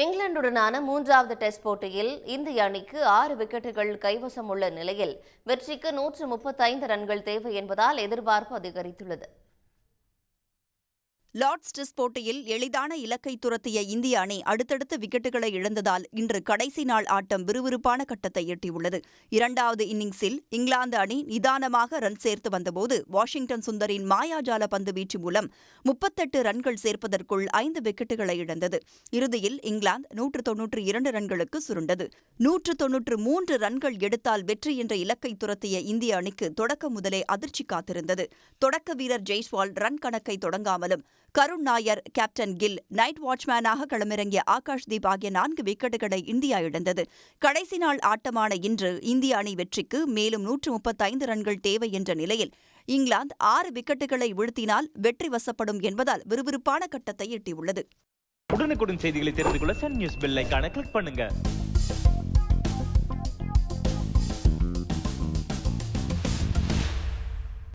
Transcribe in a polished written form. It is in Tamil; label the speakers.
Speaker 1: இங்கிலாந்துடனான மூன்றாவது டெஸ்ட் போட்டியில் இந்திய அணிக்கு 6 விக்கெட்டுகள் கைவசம் உள்ள நிலையில் வெற்றிக்கு 135 ரன்கள் தேவை என்பதால் எதிர்பார்ப்பு அதிகரித்துள்ளது.
Speaker 2: லார்ட்ஸ் டெஸ்ட் போட்டியில் எளிதான இலக்கை துரத்திய இந்திய அணி அடுத்தடுத்த விக்கெட்டுகளை இழந்ததால் இன்று கடைசி நாள் ஆட்டம் விறுவிறுப்பான கட்டத்தை எட்டியுள்ளது. இரண்டாவது இன்னிங்ஸில் இங்கிலாந்து அணி நிதானமாக ரன் சேர்த்து வந்தபோது வாஷிங்டன் சுந்தரின் மாயாஜால பந்து வீச்சு மூலம் 38 ரன்கள் சேர்ப்பதற்குள் 5 விக்கெட்டுகளை இழந்தது. இறுதியில் இங்கிலாந்து 192 ரன்களுக்கு சுருண்டது. 193 ரன்கள் எடுத்தால் வெற்றி என்ற இலக்கை துரத்திய இந்திய அணிக்கு தொடக்க முதலே அதிர்ச்சி காத்திருந்தது. தொடக்க வீரர் ஜெய்ஸ்வால் ரன் கணக்கை தொடங்காமலும் கருண் நாயர், கேப்டன் கில், நைட் வாட்ச்மேனாக களமிறங்கிய ஆகாஷ்தீப் ஆகிய 4 விக்கெட்டுகளை இந்தியா இழந்தது. கடைசி நாள் ஆட்டமான இன்று இந்திய அணி வெற்றிக்கு மேலும் 135 ரன்கள் தேவை என்ற நிலையில் இங்கிலாந்து 6 விக்கெட்டுகளை வீழ்த்தினால் வெற்றி வசப்படும் என்பதால் விறுவிறுப்பான கட்டத்தை எட்டியுள்ளது.
Speaker 3: உடனுக்குடன் செய்திகளை தெரிந்து கொள்ள சன் நியூஸ் பெல் ஐகானை கிளிக் பண்ணுங்க.